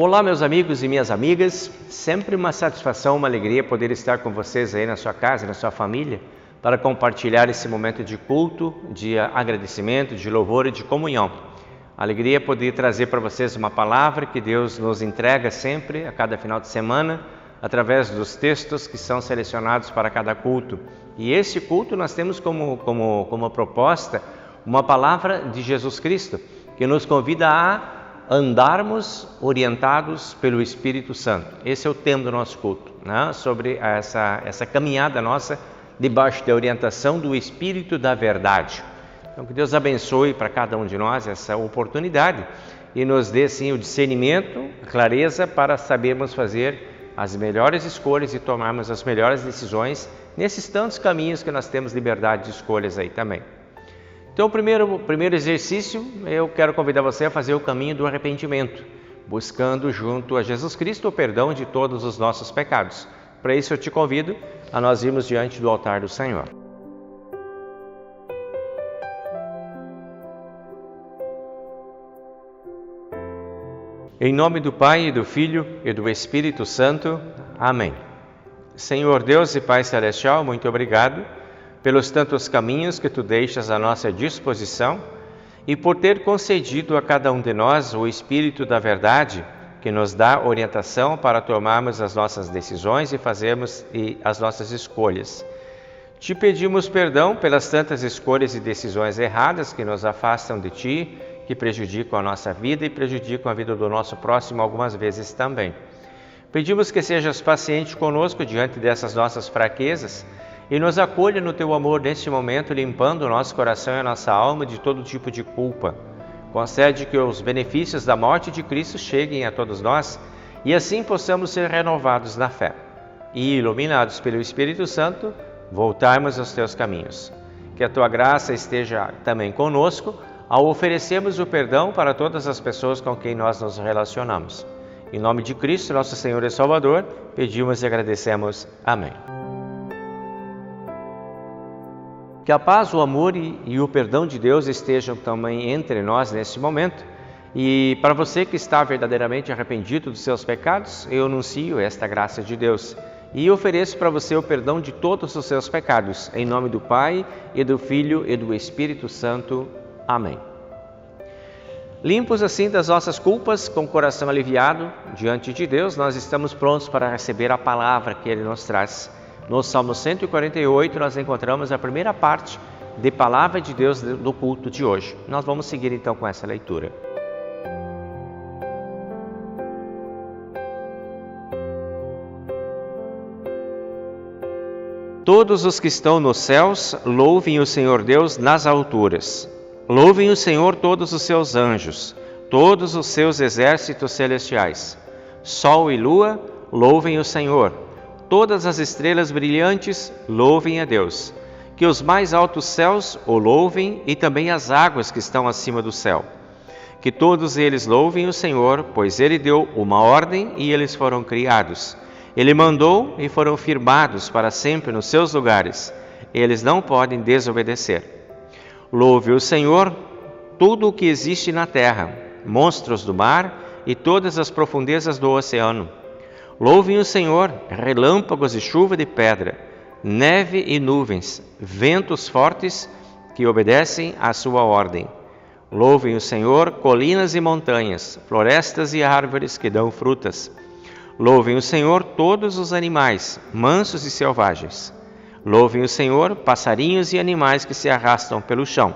Olá, meus amigos e minhas amigas, sempre uma satisfação, uma alegria poder estar com vocês aí na sua casa, na sua família, para compartilhar esse momento de culto, de agradecimento, de louvor e de comunhão. Alegria poder trazer para vocês uma palavra que Deus nos entrega sempre, a cada final de semana, através dos textos que são selecionados para cada culto. E esse culto nós temos como proposta uma palavra de Jesus Cristo, que nos convida a andarmos orientados pelo Espírito Santo. Esse é o tema do nosso culto, né? Sobre essa caminhada nossa debaixo da orientação do Espírito da Verdade. Então, que Deus abençoe para cada um de nós essa oportunidade e nos dê, sim, o discernimento, a clareza para sabermos fazer as melhores escolhas e tomarmos as melhores decisões nesses tantos caminhos que nós temos liberdade de escolhas aí também. Então, o primeiro exercício, eu quero convidar você a fazer o caminho do arrependimento, buscando junto a Jesus Cristo o perdão de todos os nossos pecados. Para isso, eu te convido a nós irmos diante do altar do Senhor. Em nome do Pai, e do Filho e do Espírito Santo. Amém. Senhor Deus e Pai Celestial, muito obrigado pelos tantos caminhos que Tu deixas à nossa disposição e por ter concedido a cada um de nós o Espírito da Verdade, que nos dá orientação para tomarmos as nossas decisões e fazermos as nossas escolhas. Te pedimos perdão pelas tantas escolhas e decisões erradas que nos afastam de Ti, que prejudicam a nossa vida e prejudicam a vida do nosso próximo algumas vezes também. Pedimos que sejas paciente conosco diante dessas nossas fraquezas e nos acolha no Teu amor neste momento, limpando o nosso coração e a nossa alma de todo tipo de culpa. Concede que os benefícios da morte de Cristo cheguem a todos nós e assim possamos ser renovados na fé e, iluminados pelo Espírito Santo, voltarmos aos Teus caminhos. Que a Tua graça esteja também conosco ao oferecermos o perdão para todas as pessoas com quem nós nos relacionamos. Em nome de Cristo, nosso Senhor e Salvador, pedimos e agradecemos. Amém. Que a paz, o amor e o perdão de Deus estejam também entre nós neste momento. E para você que está verdadeiramente arrependido dos seus pecados, eu anuncio esta graça de Deus e ofereço para você o perdão de todos os seus pecados, em nome do Pai, e do Filho e do Espírito Santo. Amém. Limpos assim das nossas culpas, com o coração aliviado diante de Deus, nós estamos prontos para receber a palavra que Ele nos traz. No Salmo 148, nós encontramos a primeira parte de Palavra de Deus do culto de hoje. Nós vamos seguir então com essa leitura. Todos os que estão nos céus, louvem o Senhor Deus nas alturas. Louvem o Senhor todos os seus anjos, todos os seus exércitos celestiais. Sol e lua, louvem o Senhor. Todas as estrelas brilhantes, louvem a Deus. Que os mais altos céus o louvem e também as águas que estão acima do céu. Que todos eles louvem o Senhor, pois Ele deu uma ordem e eles foram criados. Ele mandou e foram firmados para sempre nos seus lugares. Eles não podem desobedecer. Louve o Senhor, tudo o que existe na terra, monstros do mar e todas as profundezas do oceano. Louvem o Senhor, relâmpagos e chuva de pedra, neve e nuvens, ventos fortes que obedecem à sua ordem. Louvem o Senhor, colinas e montanhas, florestas e árvores que dão frutas. Louvem o Senhor todos os animais, mansos e selvagens. Louvem o Senhor, passarinhos e animais que se arrastam pelo chão.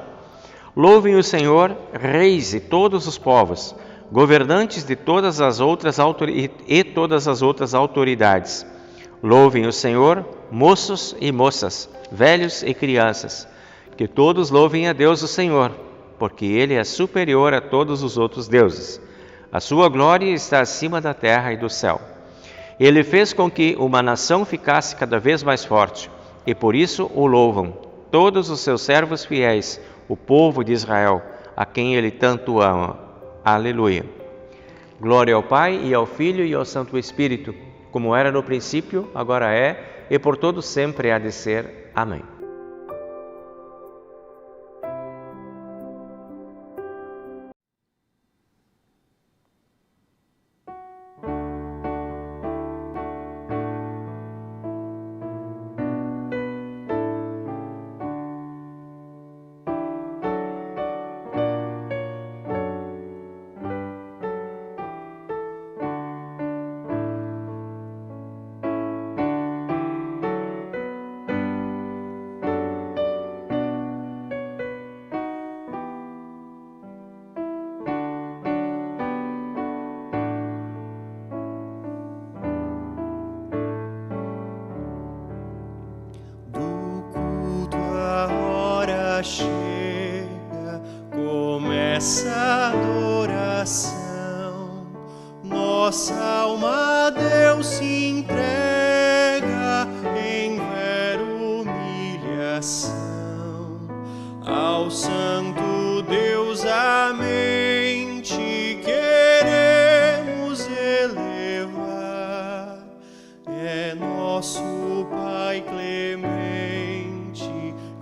Louvem o Senhor, reis e todos os povos, governantes de todas as outras autoridades. Louvem o Senhor, moços e moças, velhos e crianças. Que todos louvem a Deus o Senhor, porque Ele é superior a todos os outros deuses. A sua glória está acima da terra e do céu. Ele fez com que uma nação ficasse cada vez mais forte, e por isso o louvam todos os seus servos fiéis, o povo de Israel, a quem Ele tanto ama. Aleluia. Glória ao Pai, e ao Filho, e ao Santo Espírito, como era no princípio, agora é, e por todo sempre há de ser. Amém. chega, começa a adoração. Nossa alma a Deus se entrega em vero humilhação. Ao Santo Deus a mente queremos elevar. É nosso Pai clemente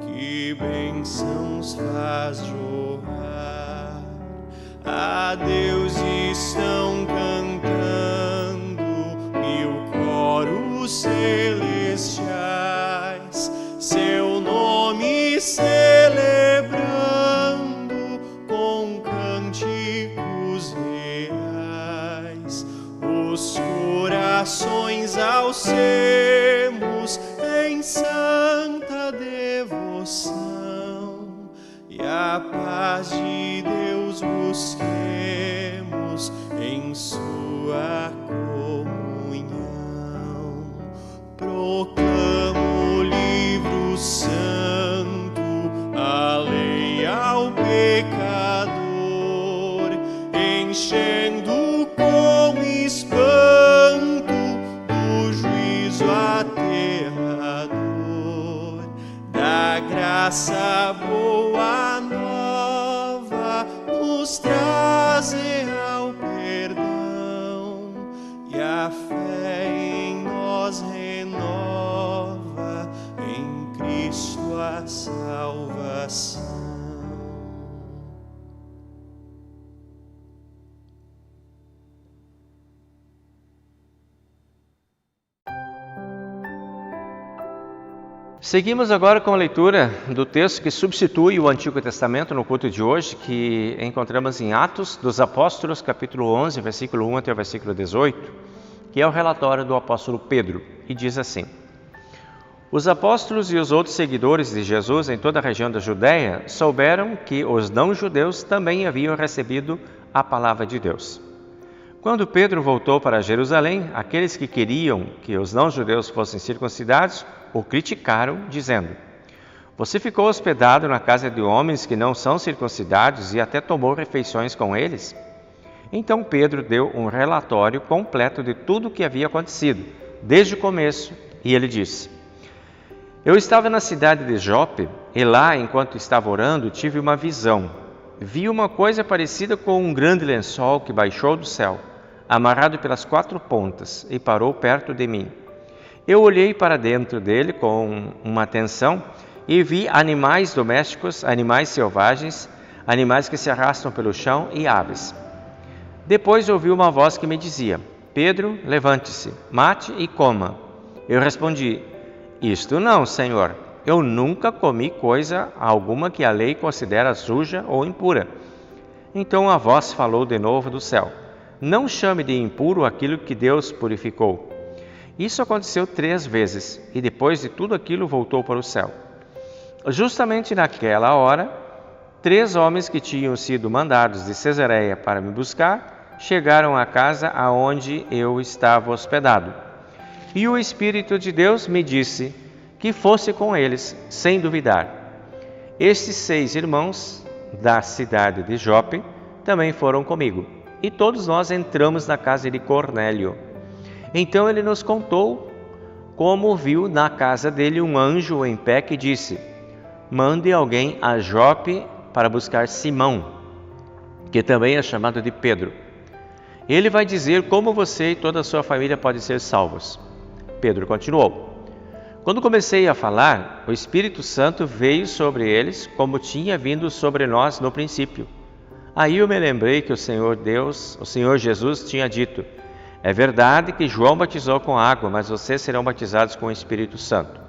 que bênçãos faz jorrar. A Deus estão cantando mil coros celestiais, seu nome celebrando com cânticos reais. Os corações alcemos em santa devoção e a paz de Deus busquemos em sua comunhão. Proclamo o livro santo, a lei ao pecador, enchendo com espanto o juízo aterrador. Da graça boa nova nos traz real perdão, e a fé em nós renova, em Cristo a salvação. Seguimos agora com a leitura do texto que substitui o Antigo Testamento no culto de hoje, que encontramos em Atos dos Apóstolos, capítulo 11, versículo 1 até o versículo 18, que é o relatório do apóstolo Pedro, e diz assim: Os apóstolos e os outros seguidores de Jesus em toda a região da Judéia souberam que os não-judeus também haviam recebido a palavra de Deus. Quando Pedro voltou para Jerusalém, aqueles que queriam que os não-judeus fossem circuncidados o criticaram, dizendo: Você ficou hospedado na casa de homens que não são circuncidados e até tomou refeições com eles? Então Pedro deu um relatório completo de tudo o que havia acontecido, desde o começo, e ele disse: Eu estava na cidade de Jope e lá, enquanto estava orando, tive uma visão. Vi uma coisa parecida com um grande lençol que baixou do céu, amarrado pelas 4 pontas, e parou perto de mim. Eu olhei para dentro dele com uma atenção e vi animais domésticos, animais selvagens, animais que se arrastam pelo chão e aves. Depois ouvi uma voz que me dizia: Pedro, levante-se, mate e coma. Eu respondi: Isto não, Senhor. Eu nunca comi coisa alguma que a lei considera suja ou impura. Então a voz falou de novo do céu: Não chame de impuro aquilo que Deus purificou. Isso aconteceu 3 vezes, e depois de tudo aquilo voltou para o céu. Justamente naquela hora, 3 homens que tinham sido mandados de Cesareia para me buscar, chegaram à casa aonde eu estava hospedado. E o Espírito de Deus me disse que fosse com eles, sem duvidar. Estes 6 irmãos da cidade de Jope também foram comigo, e todos nós entramos na casa de Cornélio. Então ele nos contou como viu na casa dele um anjo em pé que disse: Mande alguém a Jope para buscar Simão, que também é chamado de Pedro. Ele vai dizer como você e toda a sua família podem ser salvos. Pedro continuou: Quando comecei a falar, o Espírito Santo veio sobre eles como tinha vindo sobre nós no princípio. Aí eu me lembrei que o Senhor Jesus tinha dito: É verdade que João batizou com água, mas vocês serão batizados com o Espírito Santo.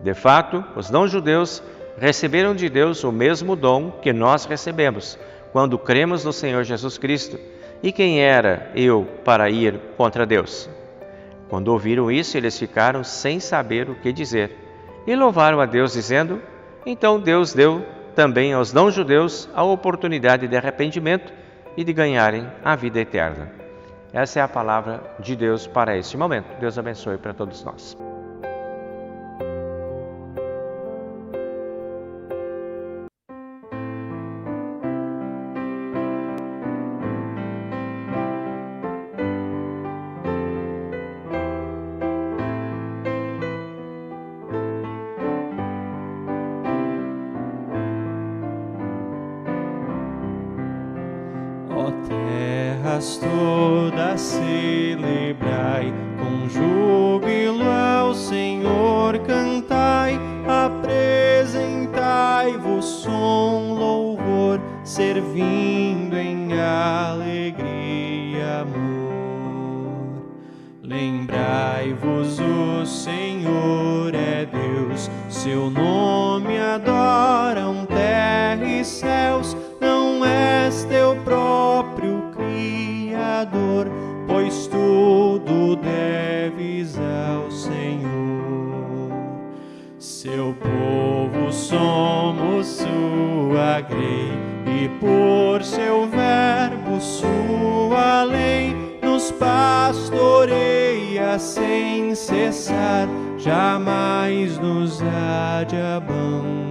De fato, os não-judeus receberam de Deus o mesmo dom que nós recebemos, quando cremos no Senhor Jesus Cristo. E quem era eu para ir contra Deus? Quando ouviram isso, eles ficaram sem saber o que dizer, e louvaram a Deus, dizendo: Então Deus deu também aos não-judeus a oportunidade de arrependimento e de ganharem a vida eterna. Essa é a palavra de Deus para este momento. Deus abençoe para todos nós. terras todas celebrai, com júbilo ao Senhor cantai, apresentai-vos som, louvor, servindo em alegria e amor. Lembrai-vos, o Senhor é Deus, seu nome adoram terra e céus. Não és teu próprio Criador, pois tudo deves ao Senhor. Seu povo somos, sua grei, e por seu verbo, sua lei, nos pastoreia sem cessar, jamais nos há de abandonar.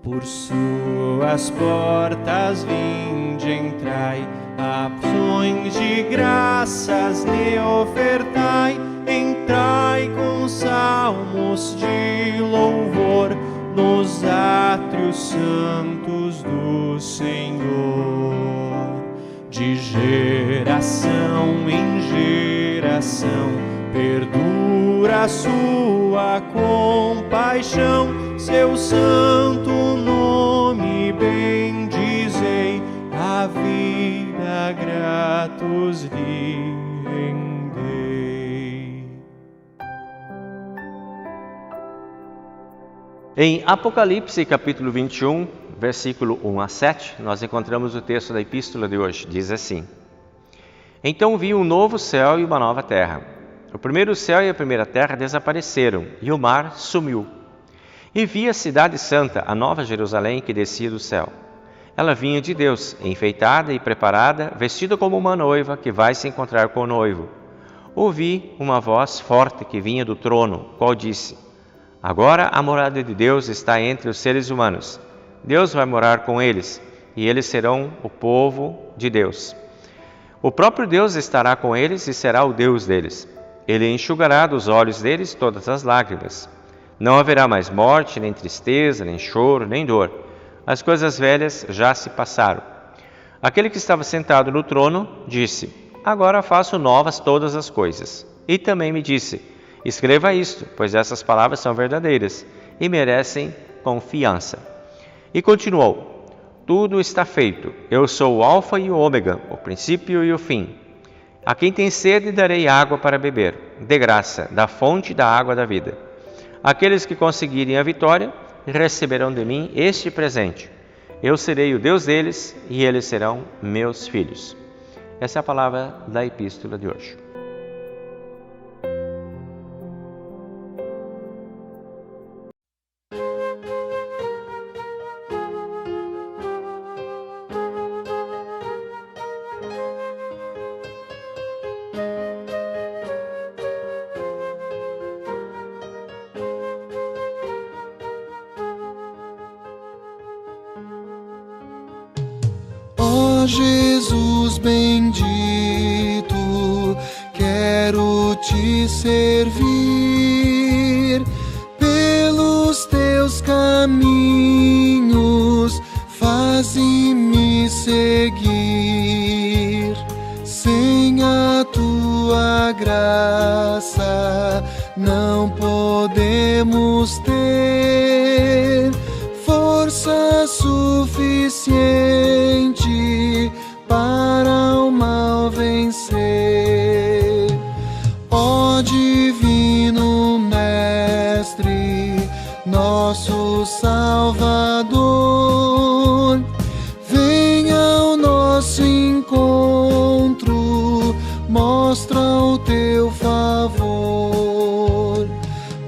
Por suas portas vinde, entrai, ações de graças lhe ofertai, entrai com salmos de louvor, nos átrios santos do Senhor. De geração em geração, perdura a sua compaixão, seu santo nome bendizei, a vida gratos lhe rendei. Em Apocalipse, capítulo 21, versículo 1 a 7, nós encontramos o texto da epístola de hoje. Diz assim: Então vi um novo céu e uma nova terra. O primeiro céu e a primeira terra desapareceram, e o mar sumiu. E vi a cidade santa, a nova Jerusalém, que descia do céu. Ela vinha de Deus, enfeitada e preparada, vestida como uma noiva que vai se encontrar com o noivo. Ouvi uma voz forte que vinha do trono, qual disse: Agora a morada de Deus está entre os seres humanos. Deus vai morar com eles, e eles serão o povo de Deus. O próprio Deus estará com eles e será o Deus deles. Ele enxugará dos olhos deles todas as lágrimas. Não haverá mais morte, nem tristeza, nem choro, nem dor. As coisas velhas já se passaram. Aquele que estava sentado no trono disse: Agora faço novas todas as coisas. E também me disse: Escreva isto, pois essas palavras são verdadeiras e merecem confiança. E continuou: Tudo está feito. Eu sou o Alfa e o Ômega, o princípio e o fim. A quem tem sede darei água para beber, de graça, da fonte da água da vida. Aqueles que conseguirem a vitória receberão de mim este presente. Eu serei o Deus deles e eles serão meus filhos. Essa é a palavra da epístola de hoje. Jesus bendito, quero te servir pelos teus caminhos, faze-me seguir. Sem a tua graça não podemos ter força suficiente para o mal vencer. Ó Divino Mestre, nosso Salvador, venha ao nosso encontro, mostra o teu favor.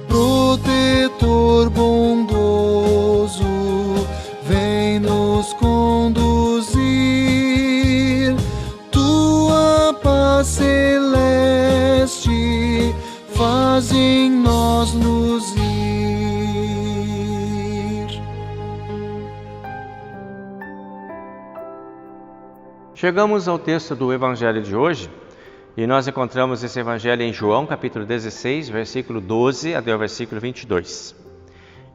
Protetor bondoso, vem nos conduzir, tua paz celeste faz em nós nos ir. Chegamos ao texto do Evangelho de hoje E nós encontramos esse evangelho em João, capítulo 16, versículo 12 até o versículo 22.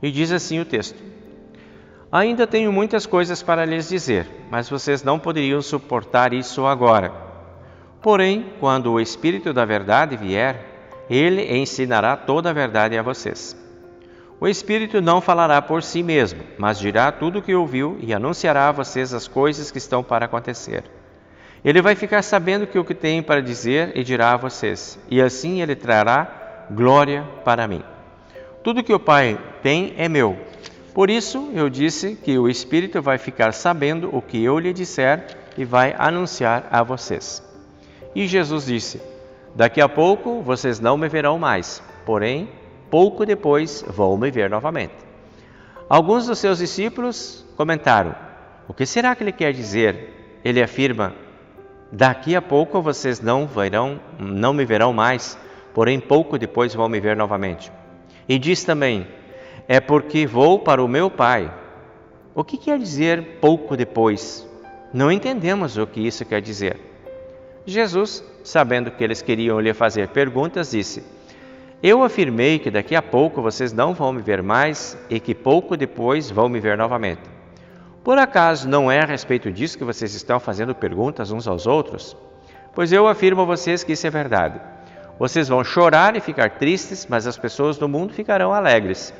E diz assim o texto: Ainda tenho muitas coisas para lhes dizer, mas vocês não poderiam suportar isso agora. Porém, quando o Espírito da verdade vier, ele ensinará toda a verdade a vocês. O Espírito não falará por si mesmo, mas dirá tudo o que ouviu e anunciará a vocês as coisas que estão para acontecer. Ele vai ficar sabendo o que tem para dizer e dirá a vocês, e assim ele trará glória para mim. Tudo que o Pai tem é meu. Por isso eu disse que o Espírito vai ficar sabendo o que eu lhe disser e vai anunciar a vocês. E Jesus disse: Daqui a pouco vocês não me verão mais, porém, pouco depois vão me ver novamente. Alguns dos seus discípulos comentaram: O que será que ele quer dizer? Ele afirma: Daqui a pouco vocês não me verão mais, porém pouco depois vão me ver novamente. E diz também: É porque vou para o meu Pai. O que quer dizer pouco depois? Não entendemos o que isso quer dizer. Jesus, sabendo que eles queriam lhe fazer perguntas, disse: Eu afirmei que daqui a pouco vocês não vão me ver mais e que pouco depois vão me ver novamente. Por acaso não é a respeito disso que vocês estão fazendo perguntas uns aos outros? Pois eu afirmo a vocês que isso é verdade. Vocês vão chorar e ficar tristes, mas as pessoas do mundo ficarão alegres.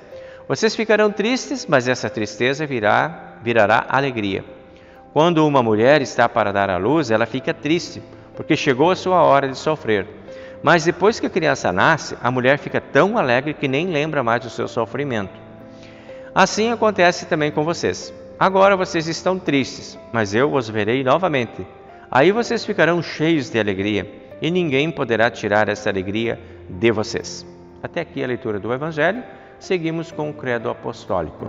Vocês ficarão tristes, mas essa tristeza virará alegria. Quando uma mulher está para dar à luz, ela fica triste, porque chegou a sua hora de sofrer. Mas depois que a criança nasce, a mulher fica tão alegre que nem lembra mais do seu sofrimento. Assim acontece também com vocês. Agora vocês estão tristes, mas eu os verei novamente. Aí vocês ficarão cheios de alegria, e ninguém poderá tirar essa alegria de vocês. Até aqui a leitura do Evangelho. Seguimos com o credo apostólico.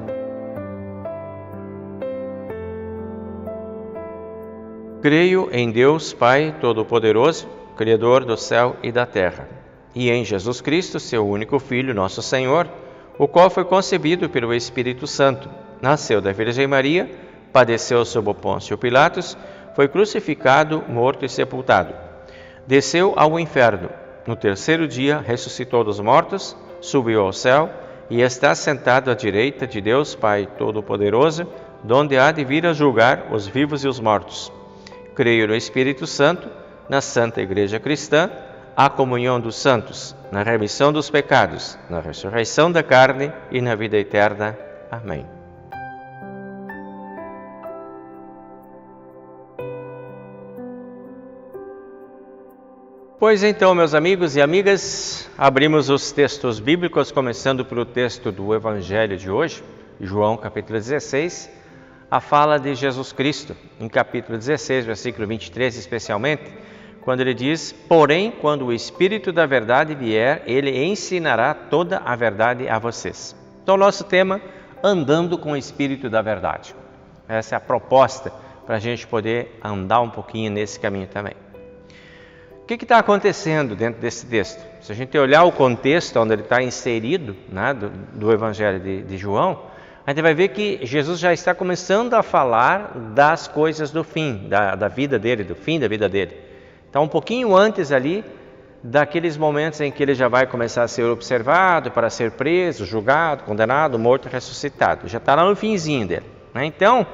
Creio em Deus Pai Todo-Poderoso, Criador do céu e da terra, e em Jesus Cristo, seu único Filho, nosso Senhor, o qual foi concebido pelo Espírito Santo, nasceu da Virgem Maria, padeceu sob o Pôncio Pilatos, foi crucificado, morto e sepultado. Desceu ao inferno. No terceiro dia ressuscitou dos mortos, subiu ao céu e está sentado à direita de Deus Pai Todo-Poderoso, donde há de vir a julgar os vivos e os mortos. Creio no Espírito Santo, na Santa Igreja Cristã, a comunhão dos santos, na remissão dos pecados, na ressurreição da carne e na vida eterna. Amém. Pois então, meus amigos e amigas, abrimos os textos bíblicos, começando pelo texto do Evangelho de hoje, João capítulo 16, a fala de Jesus Cristo, em capítulo 16, versículo 23 especialmente, quando ele diz: Porém, quando o Espírito da verdade vier, ele ensinará toda a verdade a vocês. Então, nosso tema, andando com o Espírito da verdade. Essa é a proposta para a gente poder andar um pouquinho nesse caminho também. O que está acontecendo dentro desse texto? Se a gente olhar o contexto onde ele está inserido, né, do Evangelho de João, a gente vai ver que Jesus já está começando a falar das coisas do fim, da vida dele, do fim da vida dele. Então, um pouquinho antes ali, daqueles momentos em que ele já vai começar a ser observado, para ser preso, julgado, condenado, morto e ressuscitado. Já está lá no finzinho dele, né? Então,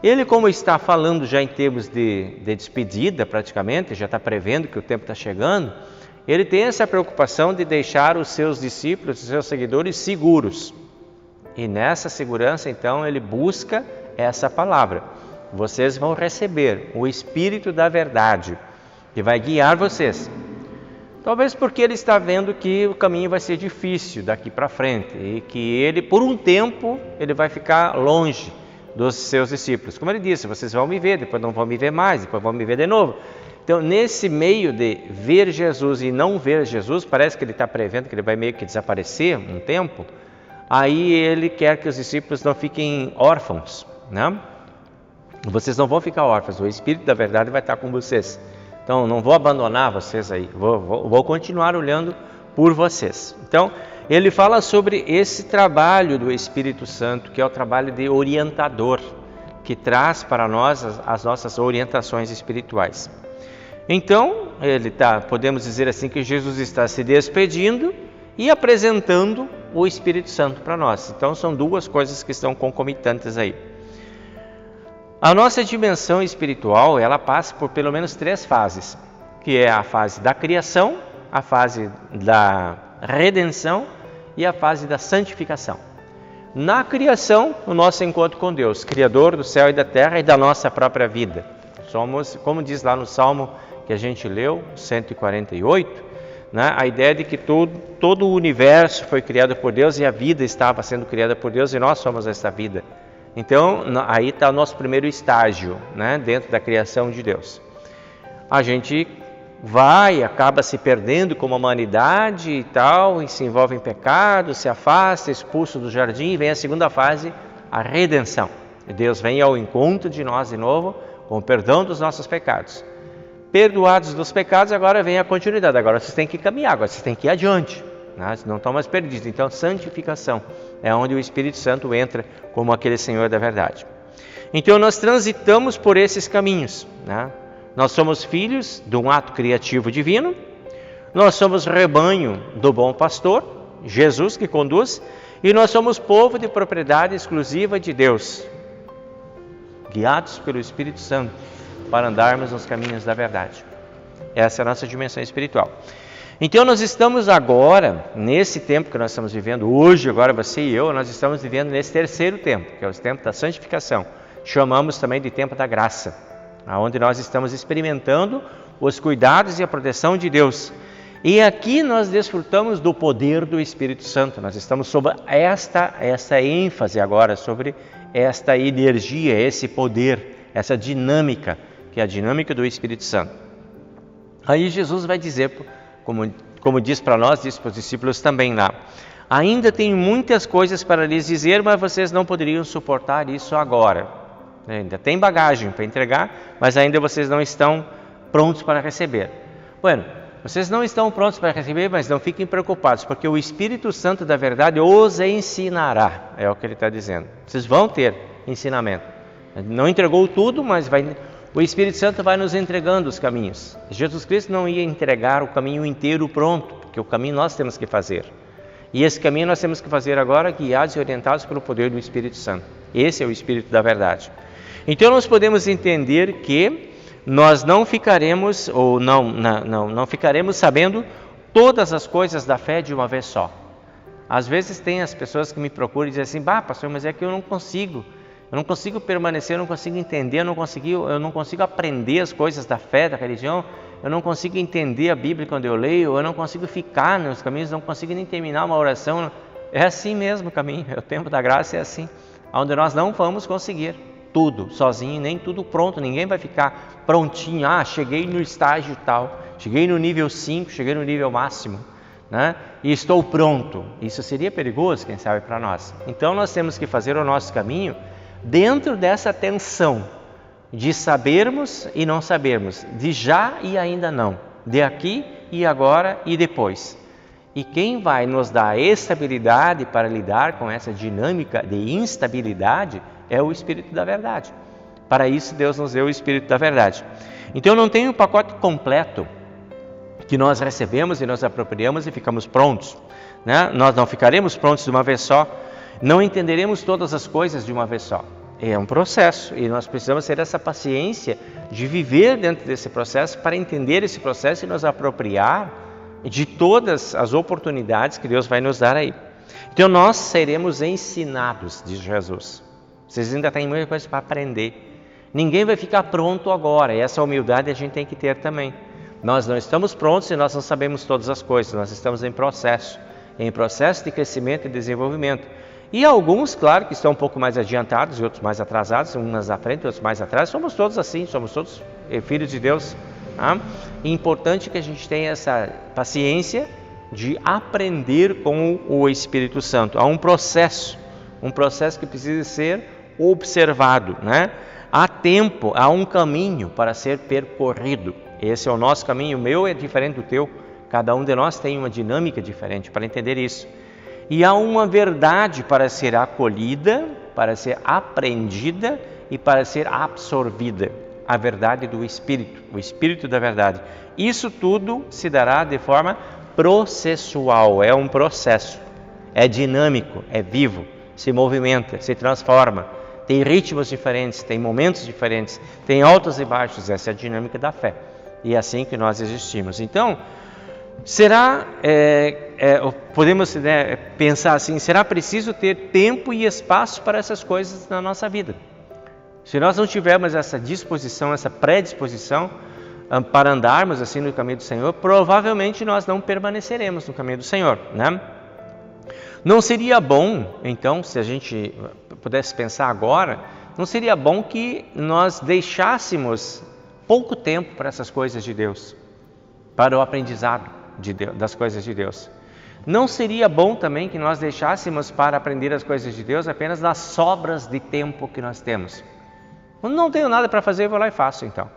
ele, como está falando já em termos de despedida praticamente, já está prevendo que o tempo está chegando, ele tem essa preocupação de deixar os seus discípulos, os seus seguidores seguros. E nessa segurança, então, ele busca essa palavra. Vocês vão receber o Espírito da verdade, que vai guiar vocês. Talvez porque ele está vendo que o caminho vai ser difícil daqui para frente e que ele, por um tempo, ele vai ficar longe dos seus discípulos. Como ele disse, vocês vão me ver, depois não vão me ver mais, depois vão me ver de novo. Então, nesse meio de ver Jesus e não ver Jesus, parece que ele está prevendo que ele vai meio que desaparecer um tempo. Aí ele quer que os discípulos não fiquem órfãos, né? Vocês não vão ficar órfãos, o Espírito da verdade vai estar com vocês. Então, não vou abandonar vocês aí, vou continuar olhando por vocês. Então, ele fala sobre esse trabalho do Espírito Santo, que é o trabalho de orientador, que traz para nós as nossas orientações espirituais. Então, podemos dizer assim que Jesus está se despedindo e apresentando o Espírito Santo para nós. Então, são duas coisas que estão concomitantes aí. A nossa dimensão espiritual, ela passa por pelo menos 3 fases, que é a fase da criação, a fase da redenção e a fase da santificação. Na criação, o nosso encontro com Deus, Criador do céu e da terra e da nossa própria vida. Somos, como diz lá no Salmo que a gente leu, 148, né, a ideia de que todo o universo foi criado por Deus e a vida estava sendo criada por Deus e nós somos essa vida. Então, aí está o nosso primeiro estágio, né, dentro da criação de Deus. A gente acaba se perdendo como humanidade e tal, e se envolve em pecado, se afasta, expulso do jardim, e vem a segunda fase, a redenção. Deus vem ao encontro de nós de novo, com o perdão dos nossos pecados. Perdoados dos pecados, agora vem a continuidade, agora vocês têm que caminhar, agora vocês têm que ir adiante, né? Vocês não estão mais perdidos. Então, santificação é onde o Espírito Santo entra como aquele Senhor da verdade. Então, nós transitamos por esses caminhos, né? Nós somos filhos de um ato criativo divino, nós somos rebanho do bom pastor, Jesus que conduz, e nós somos povo de propriedade exclusiva de Deus, guiados pelo Espírito Santo para andarmos nos caminhos da verdade. Essa é a nossa dimensão espiritual. Então nós estamos agora, nesse tempo que nós estamos vivendo hoje, agora você e eu, nós estamos vivendo nesse terceiro tempo, que é o tempo da santificação. Chamamos também de tempo da graça, onde nós estamos experimentando os cuidados e a proteção de Deus. E aqui nós desfrutamos do poder do Espírito Santo. Nós estamos sob esta ênfase agora, sobre esta energia, esse poder, essa dinâmica, que é a dinâmica do Espírito Santo. Aí Jesus vai dizer, como diz para nós, diz para os discípulos também lá, ainda tenho muitas coisas para lhes dizer, mas vocês não poderiam suportar isso agora. Ainda tem bagagem para entregar, mas ainda vocês não estão prontos para receber. Bueno, vocês não estão prontos para receber, mas não fiquem preocupados, porque o Espírito Santo da verdade os ensinará, é o que ele está dizendo. Vocês vão ter ensinamento. Não entregou tudo, mas o Espírito Santo vai nos entregando os caminhos. Jesus Cristo não ia entregar o caminho inteiro pronto, porque o caminho nós temos que fazer. E esse caminho nós temos que fazer agora, guiados e orientados pelo poder do Espírito Santo. Esse é o Espírito da verdade. Então nós podemos entender que nós não ficaremos, ou não ficaremos sabendo todas as coisas da fé de uma vez só. Às vezes tem as pessoas que me procuram e dizem assim, pastor, mas é que eu não consigo permanecer, eu não consigo entender, eu não consigo aprender as coisas da fé, da religião, eu não consigo entender a Bíblia quando eu leio, eu não consigo ficar nos caminhos, não consigo nem terminar uma oração. É assim mesmo o caminho, o tempo da graça é assim, onde nós não vamos conseguir tudo sozinho, nem tudo pronto, ninguém vai ficar prontinho, cheguei no estágio tal, cheguei no nível 5, cheguei no nível máximo, né? E estou pronto. Isso seria perigoso, quem sabe, para nós. Então nós temos que fazer o nosso caminho dentro dessa tensão de sabermos e não sabermos, de já e ainda não, de aqui e agora e depois. E quem vai nos dar a estabilidade para lidar com essa dinâmica de instabilidade é o Espírito da verdade. Para isso Deus nos deu o Espírito da verdade. Então não tem um pacote completo que nós recebemos e nós apropriamos e ficamos prontos, né? Nós não ficaremos prontos de uma vez só, não entenderemos todas as coisas de uma vez só. É um processo e nós precisamos ter essa paciência de viver dentro desse processo para entender esse processo e nos apropriar de todas as oportunidades que Deus vai nos dar aí. Então nós seremos ensinados, diz Jesus. Vocês ainda têm muita coisa para aprender. Ninguém vai ficar pronto agora, e essa humildade a gente tem que ter também. Nós não estamos prontos e nós não sabemos todas as coisas, nós estamos em processo de crescimento e desenvolvimento. E alguns, claro, que estão um pouco mais adiantados e outros mais atrasados, uns à frente, outros mais atrás, somos todos assim, somos todos filhos de Deus. Tá? É importante que a gente tenha essa paciência de aprender com o Espírito Santo. Há um processo que precisa ser observado, né? Há tempo, há um caminho para ser percorrido. Esse é o nosso caminho, o meu é diferente do teu. Cada um de nós tem uma dinâmica diferente para entender isso. E há uma verdade para ser acolhida, para ser aprendida e para ser absorvida. a verdade do Espírito, o Espírito da verdade. Isso tudo se dará de forma processual, é um processo, é dinâmico, é vivo, se movimenta, se transforma, tem ritmos diferentes, tem momentos diferentes, tem altos e baixos, essa é a dinâmica da fé. E é assim que nós existimos. Então, podemos pensar assim, será preciso ter tempo e espaço para essas coisas na nossa vida? Se nós não tivermos essa disposição, essa predisposição para andarmos assim no caminho do Senhor, provavelmente nós não permaneceremos no caminho do Senhor, né? Não seria bom, então, se a gente pudesse pensar agora, não seria bom que nós deixássemos pouco tempo para essas coisas de Deus, para o aprendizado de Deus, das coisas de Deus? Não seria bom também que nós deixássemos para aprender as coisas de Deus apenas nas sobras de tempo que nós temos? Não tenho nada para fazer, eu vou lá e faço então.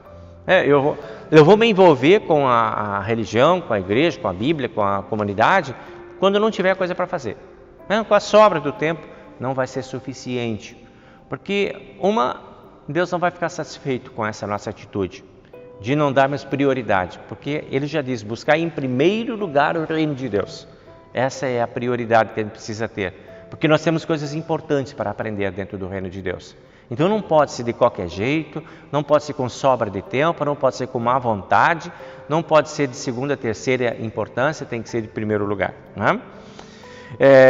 Eu vou me envolver com a religião, com a igreja, com a Bíblia, com a comunidade, quando eu não tiver coisa para fazer. Com a sobra do tempo não vai ser suficiente, porque Deus não vai ficar satisfeito com essa nossa atitude de não darmos prioridade, porque Ele já diz, buscar em primeiro lugar o reino de Deus. Essa é a prioridade que a gente precisa ter, porque nós temos coisas importantes para aprender dentro do reino de Deus. Então não pode ser de qualquer jeito, não pode ser com sobra de tempo, não pode ser com má vontade, não pode ser de segunda, terceira importância, tem que ser de primeiro lugar, né?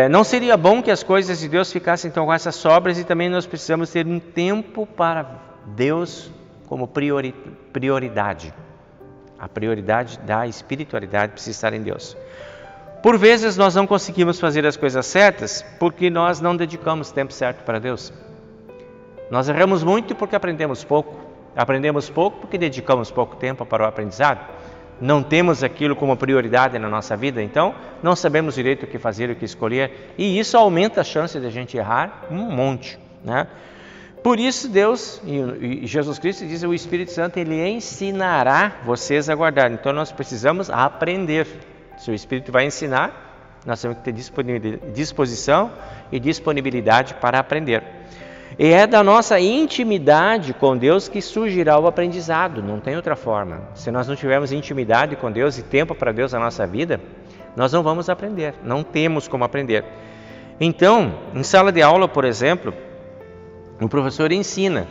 Não seria bom que as coisas de Deus ficassem então com essas sobras, e também nós precisamos ter um tempo para Deus como prioridade. A prioridade da espiritualidade precisa estar em Deus. Por vezes nós não conseguimos fazer as coisas certas porque nós não dedicamos tempo certo para Deus. Nós erramos muito porque aprendemos pouco porque dedicamos pouco tempo para o aprendizado. Não temos aquilo como prioridade na nossa vida, então não sabemos direito o que fazer, o que escolher, e isso aumenta a chance de a gente errar um monte, né? Por isso Deus e Jesus Cristo diz, o Espírito Santo, Ele ensinará vocês a guardar. Então nós precisamos aprender. Se o Espírito vai ensinar, nós temos que ter disposição e disponibilidade para aprender. E é da nossa intimidade com Deus que surgirá o aprendizado, não tem outra forma. Se nós não tivermos intimidade com Deus e tempo para Deus na nossa vida, nós não vamos aprender, não temos como aprender. Então, em sala de aula, por exemplo, o professor ensina,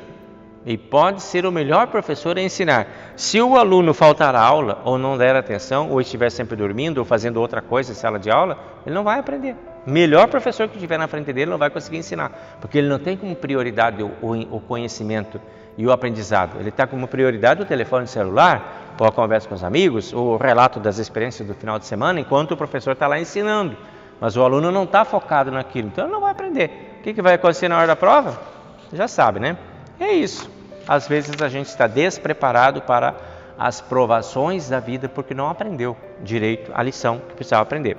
e pode ser o melhor professor a ensinar. Se o aluno faltar a aula, ou não der atenção, ou estiver sempre dormindo, ou fazendo outra coisa em sala de aula, ele não vai aprender. O melhor professor que estiver na frente dele não vai conseguir ensinar, porque ele não tem como prioridade o conhecimento e o aprendizado. Ele está como prioridade o telefone celular, ou a conversa com os amigos, ou o relato das experiências do final de semana, enquanto o professor está lá ensinando. Mas o aluno não está focado naquilo, então ele não vai aprender. O que vai acontecer na hora da prova? Você já sabe, né? É isso. Às vezes a gente está despreparado para as provações da vida porque não aprendeu direito a lição que precisava aprender.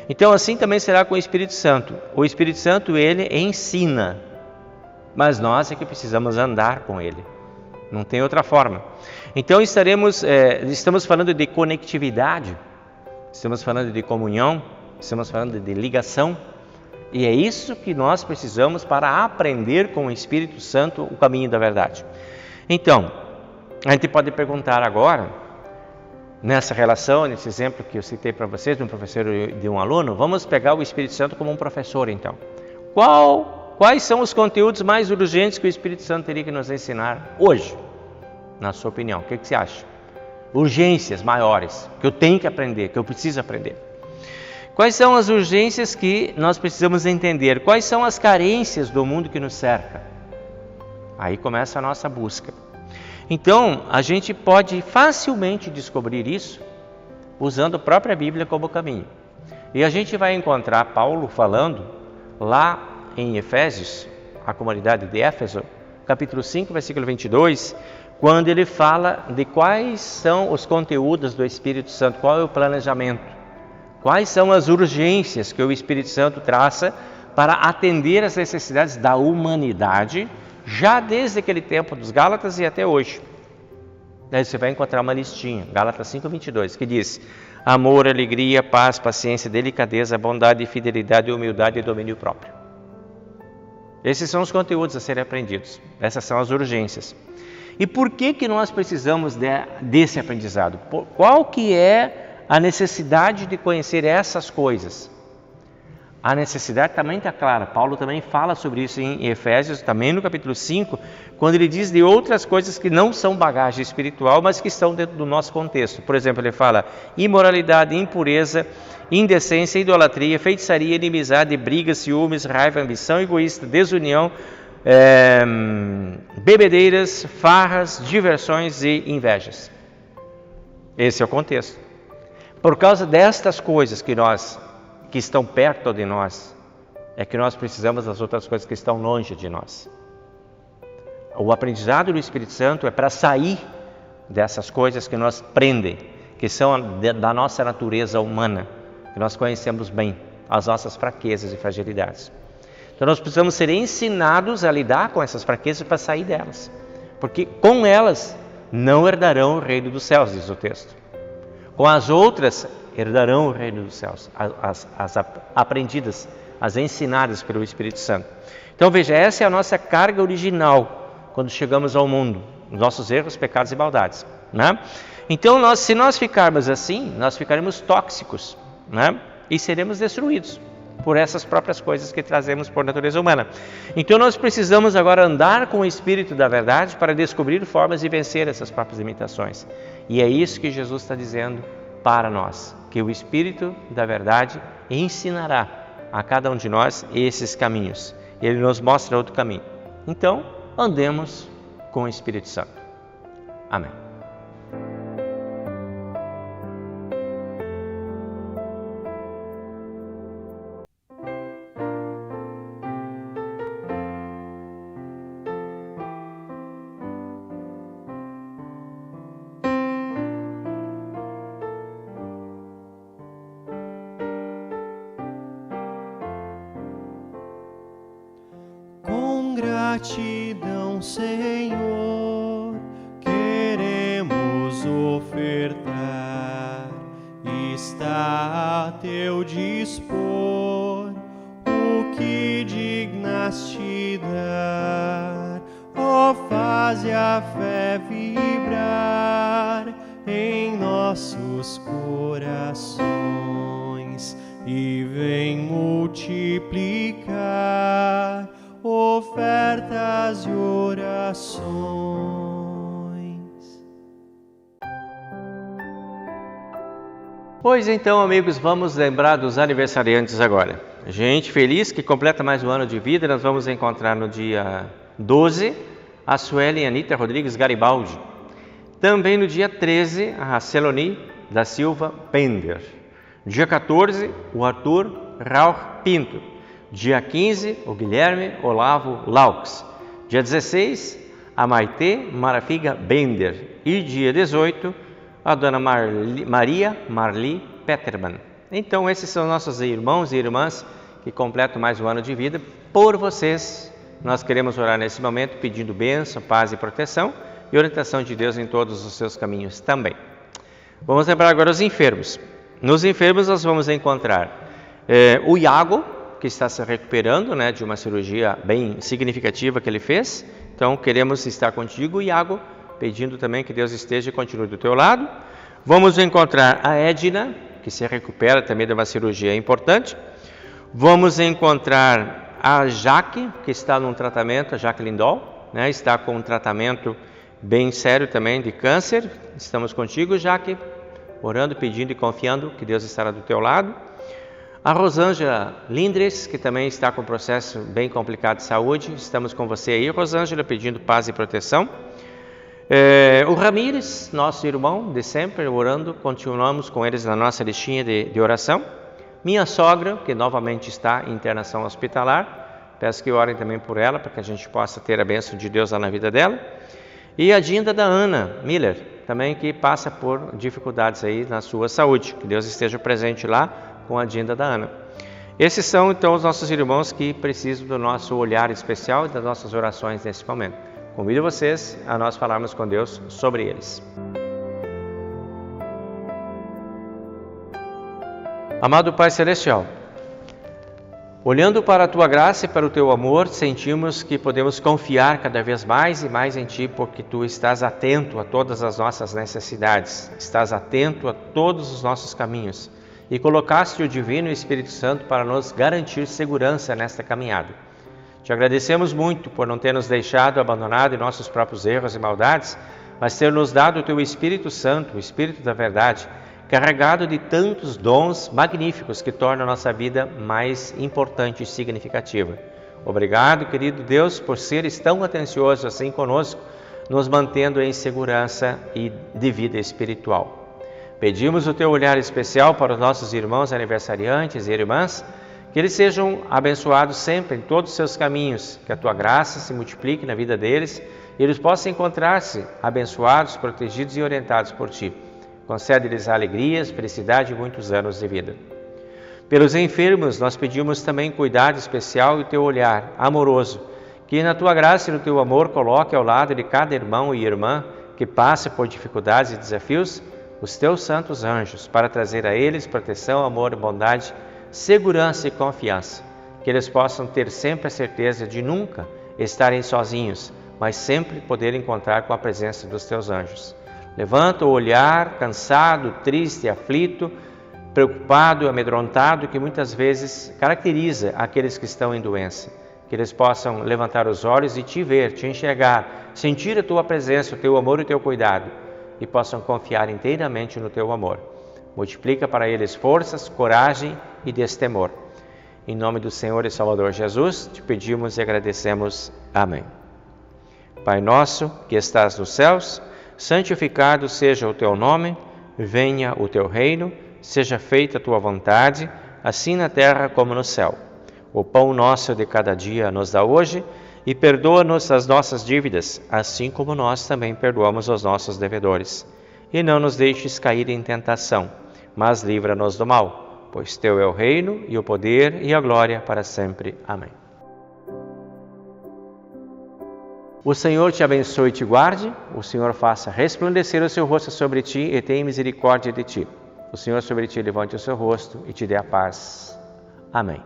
Então assim também será com o Espírito Santo. O Espírito Santo, ele ensina, mas nós é que precisamos andar com ele. Não tem outra forma. Então estamos falando de conectividade, estamos falando de comunhão, estamos falando de ligação. E é isso que nós precisamos para aprender com o Espírito Santo o caminho da verdade. Então, a gente pode perguntar agora, nessa relação, nesse exemplo que eu citei para vocês, de um professor e de um aluno, vamos pegar o Espírito Santo como um professor então. Quais são os conteúdos mais urgentes que o Espírito Santo teria que nos ensinar hoje? Na sua opinião, o que você acha? Urgências maiores, que eu tenho que aprender, que eu preciso aprender. Quais são as urgências que nós precisamos entender? Quais são as carências do mundo que nos cerca? Aí começa a nossa busca. Então, a gente pode facilmente descobrir isso usando a própria Bíblia como caminho. E a gente vai encontrar Paulo falando lá em Efésios, a comunidade de Éfeso, capítulo 5, versículo 22, quando ele fala de quais são os conteúdos do Espírito Santo, qual é o planejamento. Quais são as urgências que o Espírito Santo traça para atender às necessidades da humanidade, já desde aquele tempo dos Gálatas e até hoje? Daí você vai encontrar uma listinha, Gálatas 5:22, que diz: amor, alegria, paz, paciência, delicadeza, bondade, fidelidade, humildade e domínio próprio. Esses são os conteúdos a serem aprendidos, essas são as urgências. E por que nós precisamos desse aprendizado? Qual que é a necessidade de conhecer essas coisas? A necessidade também está clara. Paulo também fala sobre isso em Efésios, também no capítulo 5, quando ele diz de outras coisas que não são bagagem espiritual, mas que estão dentro do nosso contexto. Por exemplo, ele fala imoralidade, impureza, indecência, idolatria, feitiçaria, inimizade, briga, ciúmes, raiva, ambição egoísta, desunião, bebedeiras, farras, diversões e invejas. Esse é o contexto. Por causa destas coisas que estão perto de nós, é que nós precisamos das outras coisas que estão longe de nós. O aprendizado do Espírito Santo é para sair dessas coisas que nos prendem, que são da nossa natureza humana, que nós conhecemos bem, as nossas fraquezas e fragilidades. Então nós precisamos ser ensinados a lidar com essas fraquezas para sair delas, porque com elas não herdarão o reino dos céus, diz o texto. Com as outras herdarão o reino dos céus, as aprendidas, as ensinadas pelo Espírito Santo. Então veja, essa é a nossa carga original quando chegamos ao mundo, nossos erros, pecados e maldades, né? Então se nós ficarmos assim, nós ficaremos tóxicos, né? E seremos destruídos por essas próprias coisas que trazemos por natureza humana. Então nós precisamos agora andar com o Espírito da verdade para descobrir formas de vencer essas próprias limitações. E é isso que Jesus está dizendo para nós, que o Espírito da verdade ensinará a cada um de nós esses caminhos. Ele nos mostra outro caminho. Então, andemos com o Espírito Santo. Amém. Gratidão, Senhor, queremos ofertar. Está a teu dispor o que dignaste dar. Ó, faze a fé vibrar em nossos corações e vem multiplicar ofertas e orações. Pois então, amigos, vamos lembrar dos aniversariantes agora. Gente feliz que completa mais um ano de vida. Nós vamos encontrar no dia 12 a Sueli Anita Rodrigues Garibaldi. Também no dia 13 a Celoni da Silva Pender. Dia 14 o Arthur Rauch Pinto. Dia 15, o Guilherme Olavo Laux. Dia 16, a Maite Marafiga Bender. E dia 18, a Dona Maria Marli Peterman. Então, esses são nossos irmãos e irmãs que completam mais um ano de vida. Por vocês, nós queremos orar nesse momento, pedindo bênção, paz e proteção e orientação de Deus em todos os seus caminhos também. Vamos lembrar agora os enfermos. Nos enfermos, nós vamos encontrar o Iago, que está se recuperando, né, de uma cirurgia bem significativa que ele fez. Então, queremos estar contigo, Iago, pedindo também que Deus esteja e continue do teu lado. Vamos encontrar a Edna, que se recupera também de uma cirurgia importante. Vamos encontrar a Jaque, que está num tratamento, a Jaque Lindol, né, está com um tratamento bem sério também de câncer. Estamos contigo, Jaque, orando, pedindo e confiando que Deus estará do teu lado. A Rosângela Lindres, que também está com um processo bem complicado de saúde. Estamos com você aí, Rosângela, pedindo paz e proteção. O Ramires, nosso irmão de sempre, orando, continuamos com eles na nossa listinha de oração. Minha sogra, que novamente está em internação hospitalar, peço que orem também por ela, para que a gente possa ter a bênção de Deus lá na vida dela. E a Dinda da Ana Miller, também que passa por dificuldades aí na sua saúde, que Deus esteja presente lá com a Dinda da Ana. Esses são então os nossos irmãos que precisam do nosso olhar especial e das nossas orações nesse momento. Convido vocês a nós falarmos com Deus sobre eles. Amado Pai Celestial, Olhando para a Tua graça e para o Teu amor, sentimos que podemos confiar cada vez mais e mais em Ti, porque Tu estás atento a todas as nossas necessidades, estás atento a todos os nossos caminhos e colocaste o Divino Espírito Santo para nos garantir segurança nesta caminhada. Te agradecemos muito por não ter nos deixado abandonado em nossos próprios erros e maldades, mas ter nos dado o Teu Espírito Santo, o Espírito da verdade, carregado de tantos dons magníficos que tornam a nossa vida mais importante e significativa. Obrigado, querido Deus, por seres tão atencioso assim conosco, nos mantendo em segurança e de vida espiritual. Pedimos o Teu olhar especial para os nossos irmãos aniversariantes e irmãs, que eles sejam abençoados sempre em todos os seus caminhos, que a Tua graça se multiplique na vida deles e eles possam encontrar-se abençoados, protegidos e orientados por Ti. Concede-lhes alegrias, felicidade e muitos anos de vida. Pelos enfermos, nós pedimos também cuidado especial e Teu olhar amoroso, que na Tua graça e no Teu amor coloque ao lado de cada irmão e irmã que passe por dificuldades e desafios, os Teus santos anjos, para trazer a eles proteção, amor, bondade, segurança e confiança, que eles possam ter sempre a certeza de nunca estarem sozinhos, mas sempre poderem contar com a presença dos Teus anjos. Levanta o olhar, cansado, triste, aflito, preocupado, amedrontado, que muitas vezes caracteriza aqueles que estão em doença. Que eles possam levantar os olhos e Te ver, Te enxergar, sentir a Tua presença, o Teu amor e o Teu cuidado, e possam confiar inteiramente no Teu amor. Multiplica para eles forças, coragem e destemor. Em nome do Senhor e Salvador Jesus, Te pedimos e agradecemos. Amém. Pai nosso, que estás nos céus, santificado seja o Teu nome, venha o Teu reino, seja feita a Tua vontade, assim na terra como no céu. O pão nosso de cada dia nos dá hoje e perdoa-nos as nossas dívidas, assim como nós também perdoamos aos nossos devedores. E não nos deixes cair em tentação, mas livra-nos do mal, pois Teu é o reino e o poder e a glória para sempre. Amém. O Senhor te abençoe e te guarde, o Senhor faça resplandecer o seu rosto sobre ti e tenha misericórdia de ti. O Senhor sobre ti levante o seu rosto e te dê a paz. Amém.